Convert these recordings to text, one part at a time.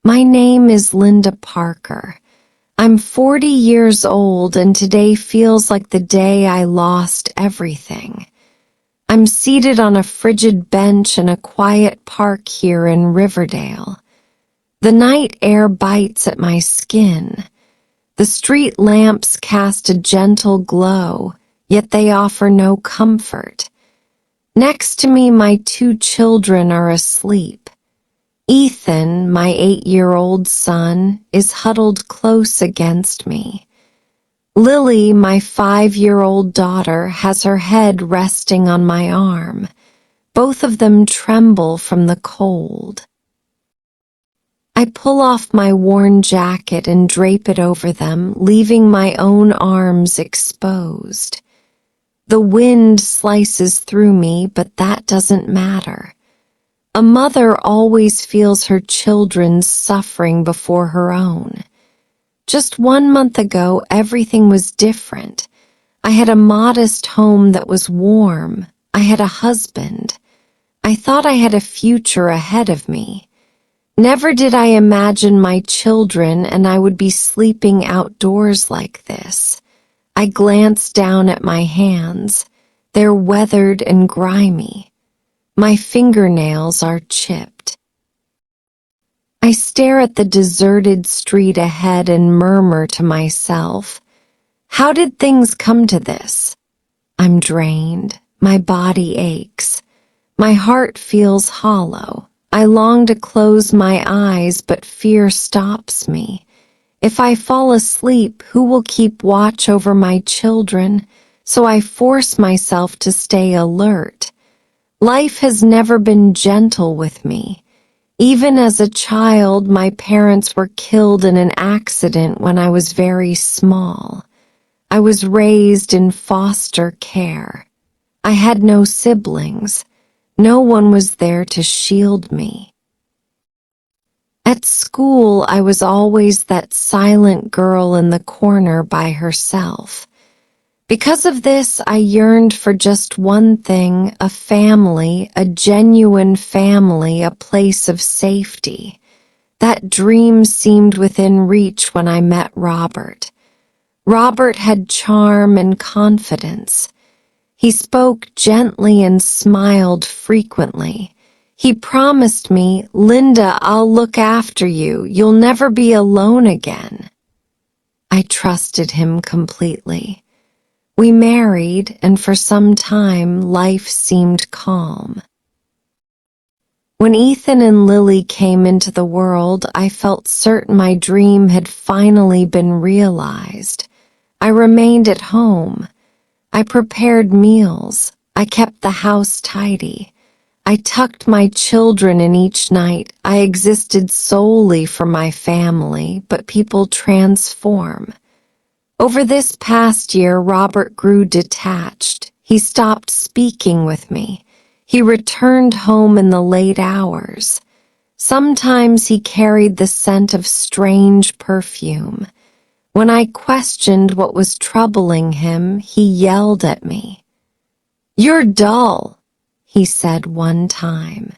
My name is Linda Parker. I'm 40 years old and today feels like the day I lost everything. I'm seated on a frigid bench in a quiet park here in Riverdale. The night air bites at my skin. The street lamps cast a gentle glow, yet they offer no comfort. Next to me, my 2 children are asleep. Ethan, my 8-year-old son, is huddled close against me. Lily, my 5-year-old daughter, has her head resting on my arm. Both of them tremble from the cold. I pull off my worn jacket and drape it over them, leaving my own arms exposed. The wind slices through me, but that doesn't matter. A mother always feels her children's suffering before her own. Just 1 month ago, everything was different. I had a modest home that was warm. I had a husband. I thought I had a future ahead of me. Never did I imagine my children and I would be sleeping outdoors like this. I glanced down at my hands. They're weathered and grimy. My fingernails are chipped. I stare at the deserted street ahead and murmur to myself, how did things come to this? I'm drained. My body aches. My heart feels hollow. I long to close my eyes, but fear stops me. If I fall asleep, who will keep watch over my children? So I force myself to stay alert. Life has never been gentle with me. Even as a child, my parents were killed in an accident when I was very small. I was raised in foster care. I had no siblings. No one was there to shield me. At school, I was always that silent girl in the corner by herself. Because of this, I yearned for just one thing, a family, a genuine family, a place of safety. That dream seemed within reach when I met Robert. Robert had charm and confidence. He spoke gently and smiled frequently. He promised me, Linda, I'll look after you. You'll never be alone again. I trusted him completely. We married, and for some time, life seemed calm. When Ethan and Lily came into the world, I felt certain my dream had finally been realized. I remained at home. I prepared meals. I kept the house tidy. I tucked my children in each night. I existed solely for my family, but people transform. Over this past year, Robert grew detached. He stopped speaking with me. He returned home in the late hours. Sometimes he carried the scent of strange perfume. When I questioned what was troubling him, he yelled at me. "You're dull," he said one time.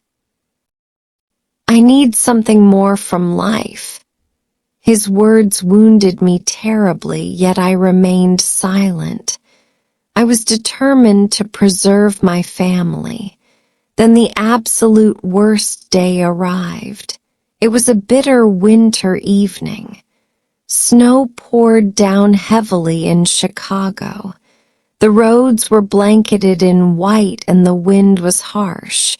"I need something more from life." His words wounded me terribly, yet I remained silent. I was determined to preserve my family. Then the absolute worst day arrived. It was a bitter winter evening. Snow poured down heavily in Chicago. The roads were blanketed in white and the wind was harsh.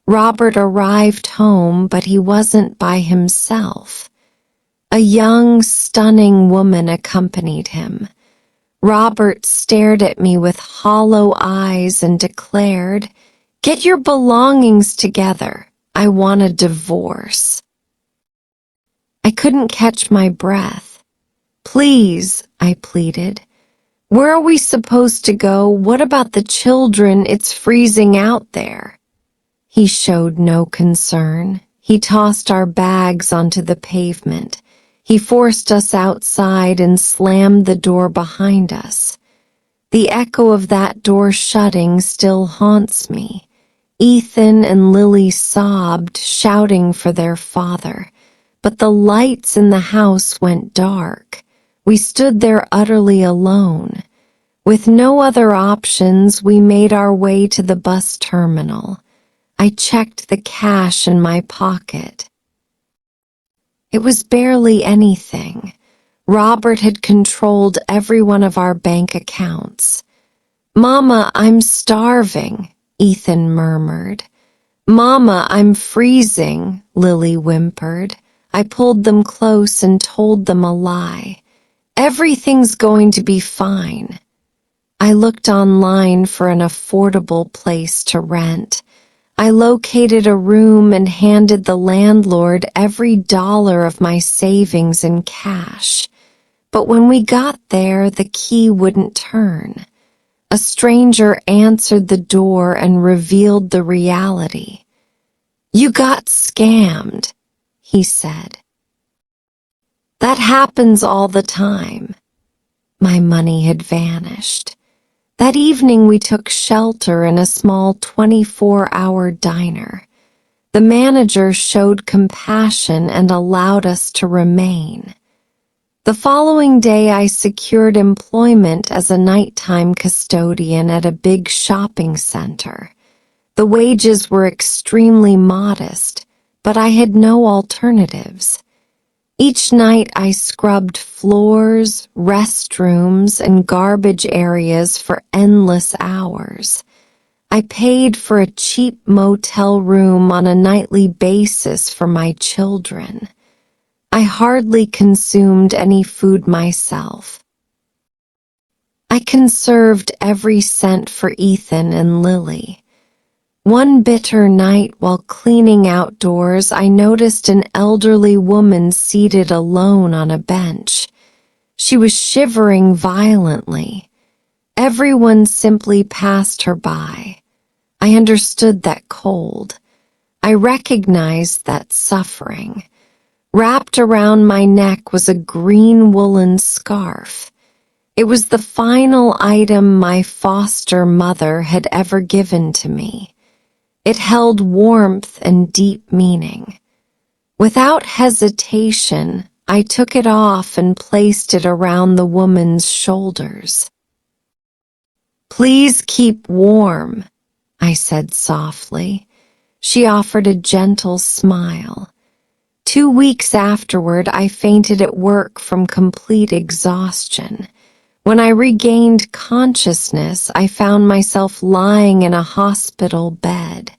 Robert arrived home, but he wasn't by himself. A young, stunning woman accompanied him. Robert stared at me with hollow eyes and declared, "Get your belongings together. I want a divorce." I couldn't catch my breath. "Please," I pleaded. "Where are we supposed to go? What about the children? It's freezing out there." He showed no concern. He tossed our bags onto the pavement. He forced us outside and slammed the door behind us. The echo of that door shutting still haunts me. Ethan and Lily sobbed, shouting for their father. but the lights in the house went dark. We stood there utterly alone. With no other options, we made our way to the bus terminal. I checked the cash in my pocket. It was barely anything. Robert had controlled every one of our bank accounts. "Mama, I'm starving," Ethan murmured. "Mama, I'm freezing," Lily whimpered. I pulled them close and told them a lie. "Everything's going to be fine." I looked online for an affordable place to rent. I located a room and handed the landlord every dollar of my savings in cash. But when we got there, the key wouldn't turn. A stranger answered the door and revealed the reality. "You got scammed," he said. "That happens all the time." My money had vanished. That evening we took shelter in a small 24-hour diner. The manager showed compassion and allowed us to remain. The following day I secured employment as a nighttime custodian at a big shopping center. The wages were extremely modest, but I had no alternatives. Each night I scrubbed floors, restrooms, and garbage areas for endless hours. I paid for a cheap motel room on a nightly basis for my children. I hardly consumed any food myself. I conserved every cent for Ethan and Lily. One bitter night while cleaning outdoors, I noticed an elderly woman seated alone on a bench. She was shivering violently. Everyone simply passed her by. I understood that cold. I recognized that suffering. Wrapped around my neck was a green woolen scarf. It was the final item my foster mother had ever given to me. It held warmth and deep meaning. Without hesitation, I took it off and placed it around the woman's shoulders. "Please keep warm," I said softly. She offered a gentle smile. 2 weeks afterward, I fainted at work from complete exhaustion. When I regained consciousness, I found myself lying in a hospital bed.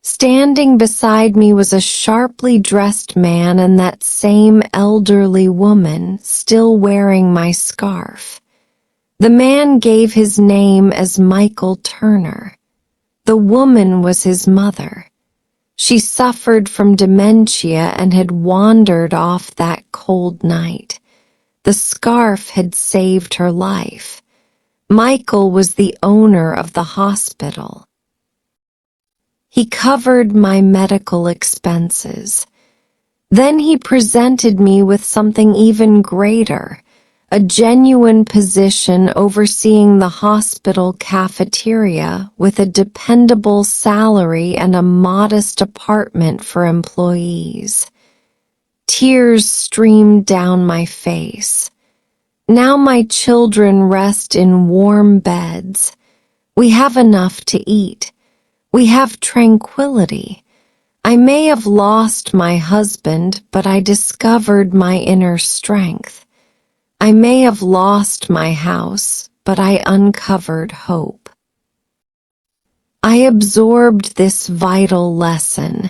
Standing beside me was a sharply dressed man and that same elderly woman, still wearing my scarf. The man gave his name as Michael Turner. The woman was his mother. She suffered from dementia and had wandered off that cold night. The scarf had saved her life. Michael was the owner of the hospital. He covered my medical expenses. Then he presented me with something even greater, a genuine position overseeing the hospital cafeteria with a dependable salary and a modest apartment for employees. Tears streamed down my face. Now my children rest in warm beds. We have enough to eat. We have tranquility. I may have lost my husband, but I discovered my inner strength. I may have lost my house, but I uncovered hope. I absorbed this vital lesson.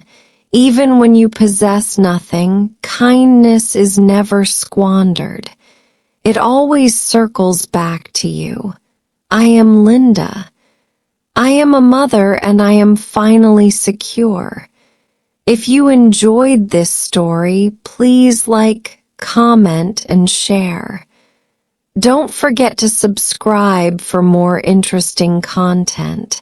Even when you possess nothing, kindness is never squandered. It always circles back to you. I am Linda. I am a mother and I am finally secure. If you enjoyed this story, please like, comment, and share. Don't forget to subscribe for more interesting content.